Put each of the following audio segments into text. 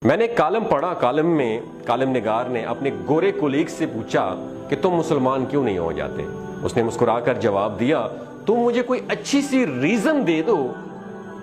میں نے کالم پڑھا، کالم میں کالم نگار نے اپنے گورے کولیگ سے پوچھا کہ تم مسلمان کیوں نہیں ہو جاتے؟ اس نے مسکرا کر جواب دیا، تم مجھے کوئی اچھی سی ریزن دے دو،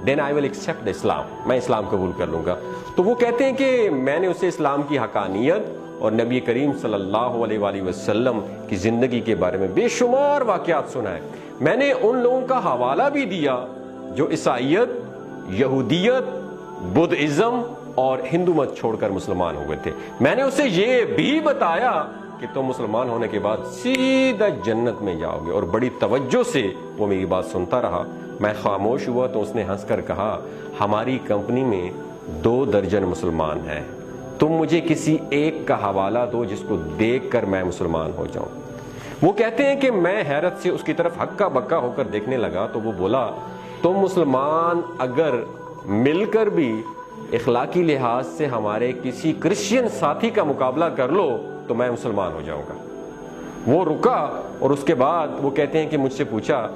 then I will accept Islam, میں اسلام قبول کر لوں گا۔ تو وہ کہتے ہیں کہ میں نے اسے اسلام کی حقانیت اور نبی کریم صلی اللہ علیہ وآلہ وسلم کی زندگی کے بارے میں بے شمار واقعات سنائے۔ میں نے ان لوگوں کا حوالہ بھی دیا جو عیسائیت، یہودیت، بدھزم اور ہندو مت چھوڑ کر مسلمان ہو گئے تھے۔ میں نے اسے یہ بھی بتایا کہ تم مسلمان ہونے کے بعد سیدھا جنت میں جاؤ گے، اور بڑی توجہ سے وہ میری بات سنتا رہا۔ میں خاموش ہوا تو اس نے ہنس کر کہا، ہماری کمپنی میں 2 درجن مسلمان ہیں، تم مجھے کسی ایک کا حوالہ دو جس کو دیکھ کر میں مسلمان ہو جاؤں۔ وہ کہتے ہیں کہ میں حیرت سے اس کی طرف ہکا بکا ہو کر دیکھنے لگا تو وہ بولا، تم مسلمان اگر مل کر بھی اخلاقی لحاظ سے ہمارے کسی کرسچین ساتھی کا مقابلہ کر لو تو میں مسلمان ہو جاؤں گا۔ وہ رکا اور اس کے بعد وہ کہتے ہیں کہ مجھ سے پوچھا،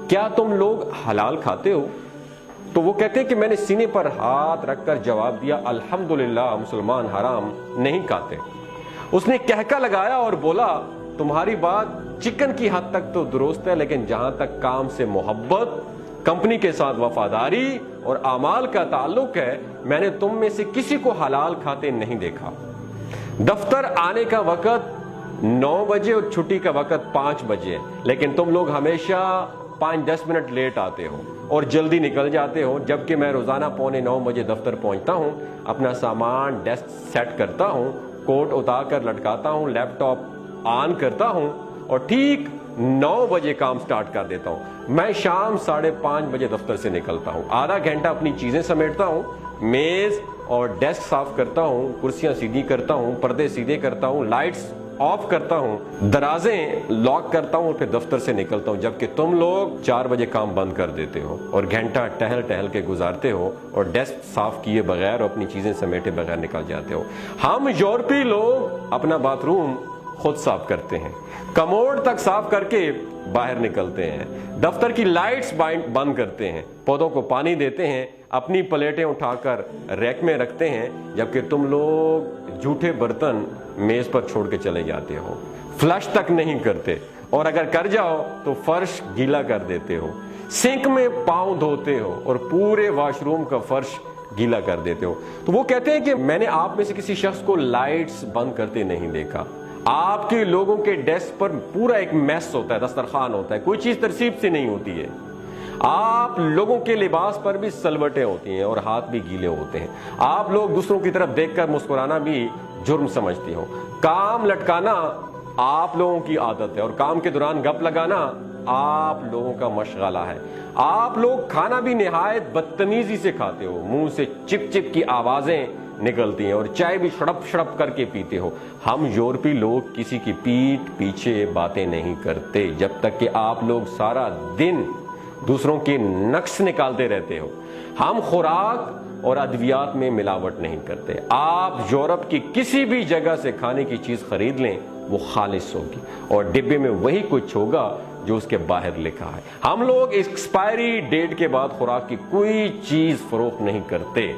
کیا تم لوگ حلال کھاتے ہو؟ تو وہ کہتے ہیں کہ میں نے سینے پر ہاتھ رکھ کر جواب دیا، الحمدللہ مسلمان حرام نہیں کھاتے۔ اس نے کہکا لگایا اور بولا، تمہاری بات چکن کی حد تک تو درست ہے، لیکن جہاں تک کام سے محبت، کمپنی کے ساتھ وفاداری اور اعمال کا تعلق ہے، میں نے تم میں سے کسی کو حلال کھاتے نہیں دیکھا۔ دفتر آنے کا وقت 9 بجے اور چھٹی کا وقت 5 بجے، لیکن تم لوگ ہمیشہ 5-10 منٹ لیٹ آتے ہو اور جلدی نکل جاتے ہو، جبکہ میں روزانہ 8:45 بجے دفتر پہنچتا ہوں، اپنا سامان ڈیسک سیٹ کرتا ہوں، کوٹ اتار کر لٹکاتا ہوں، لیپ ٹاپ آن کرتا ہوں اور ٹھیک 9 بجے کام سٹارٹ کر دیتا ہوں۔ میں شام 5:30 بجے دفتر سے نکلتا ہوں، آدھا گھنٹہ اپنی چیزیں سمیٹتا ہوں، میز اور ڈیسک صاف کرتا ہوں، کرسیاں سیدھی کرتا ہوں، پردے سیدھے کرتا ہوں، لائٹس آف کرتا ہوں، دروازے لاک کرتا ہوں اور پھر دفتر سے نکلتا ہوں، جبکہ تم لوگ 4 بجے کام بند کر دیتے ہو اور گھنٹہ ٹہل کے گزارتے ہو اور ڈیسک صاف کیے بغیر اور اپنی چیزیں سمیٹے بغیر نکل جاتے ہو۔ ہم یورپی لوگ اپنا باتھ روم خود صاف کرتے ہیں، کموڈ تک صاف کر کے باہر نکلتے ہیں، دفتر کی لائٹس بند کرتے ہیں، پودوں کو پانی دیتے ہیں، اپنی پلیٹیں اٹھا کر ریک میں رکھتے ہیں، جبکہ تم لوگ جھوٹے برتن میز پر چھوڑ کے چلے جاتے ہو، فلش تک نہیں کرتے، اور اگر کر جاؤ تو فرش گیلا کر دیتے ہو، سنک میں پاؤں دھوتے ہو اور پورے واش روم کا فرش گیلا کر دیتے ہو۔ تو وہ کہتے ہیں کہ میں نے آپ میں سے کسی شخص کو لائٹس بند کرتے نہیں دیکھا۔ آپ کے لوگوں کے ڈیسک پر پورا ایک میس ہوتا ہے، دسترخوان ہوتا ہے، کوئی چیز ترتیب سے نہیں ہوتی ہے۔ آپ لوگوں کے لباس پر بھی سلوٹیں ہوتی ہیں اور ہاتھ بھی گیلے ہوتے ہیں۔ آپ لوگ دوسروں کی طرف دیکھ کر مسکرانا بھی جرم سمجھتے ہو۔ کام لٹکانا آپ لوگوں کی عادت ہے اور کام کے دوران گپ لگانا آپ لوگوں کا مشغلہ ہے۔ آپ لوگ کھانا بھی نہایت بدتمیزی سے کھاتے ہو، منہ سے چپ چپ کی آوازیں نکلتی ہیں اور چائے بھی شڑپ شڑپ کر کے پیتے ہو۔ ہم یورپی لوگ کسی کی پیٹھ پیچھے باتیں نہیں کرتے جب تک کہ آپ لوگ سارا دن دوسروں کے نقص نکالتے رہتے ہو۔ ہم خوراک اور ادویات میں ملاوٹ نہیں کرتے۔ آپ یورپ کی کسی بھی جگہ سے کھانے کی چیز خرید لیں، وہ خالص ہوگی اور ڈبے میں وہی کچھ ہوگا جو اس کے باہر لکھا ہے۔ ہم لوگ ایکسپائری ڈیٹ کے بعد خوراک کی کوئی چیز فروخت نہیں کرتے۔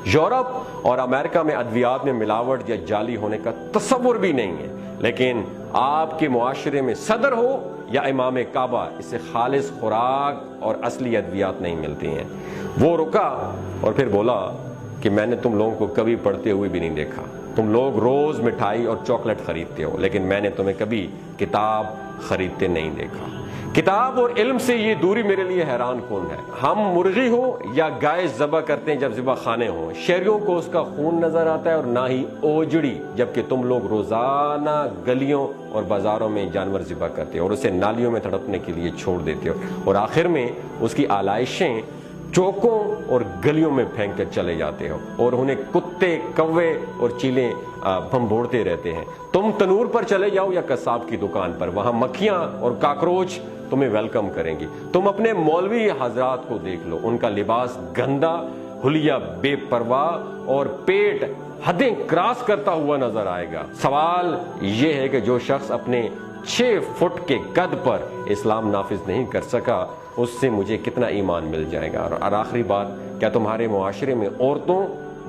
یورپ اور امریکہ میں ادویات میں ملاوٹ یا جعلی ہونے کا تصور بھی نہیں ہے، لیکن آپ کے معاشرے میں صدر ہو یا امام کعبہ، اسے خالص خوراک اور اصلی ادویات نہیں ملتی ہیں۔ وہ رکا اور پھر بولا کہ میں نے تم لوگوں کو کبھی پڑھتے ہوئے بھی نہیں دیکھا۔ تم لوگ روز مٹھائی اور چاکلیٹ خریدتے ہو، لیکن میں نے تمہیں کبھی کتاب خریدتے نہیں دیکھا۔ کتاب اور علم سے یہ دوری میرے لیے حیران کن ہے۔ ہم مرغی ہو یا گائے ذبح کرتے ہیں جب ذبح خانے ہوں، شہریوں کو اس کا خون نظر آتا ہے اور نہ ہی اوجڑی، جبکہ تم لوگ روزانہ گلیوں اور بازاروں میں جانور ذبح کرتے ہو اور اسے نالیوں میں تڑپنے کے لیے چھوڑ دیتے ہو، اور آخر میں اس کی آلائشیں چوکوں اور گلیوں میں پھینک کر چلے جاتے ہو اور انہیں کتے، کوے اور چیلیں بھنبوڑتے رہتے ہیں۔ تم تنور پر چلے جاؤ یا قصاب کی دکان پر، وہاں مکھیاں اور کاکروچ تمہیں ویلکم کریں گی۔ تم اپنے مولوی حضرات کو دیکھ لو، ان کا لباس گندا، حلیہ بے پرواہ اور پیٹ حدیں کراس کرتا ہوا نظر آئے گا۔ سوال یہ ہے کہ جو شخص اپنے 6 فٹ کے قد پر اسلام نافذ نہیں کر سکا، اس سے مجھے کتنا ایمان مل جائے گا؟ اور آخری بات، کیا تمہارے معاشرے میں عورتوں،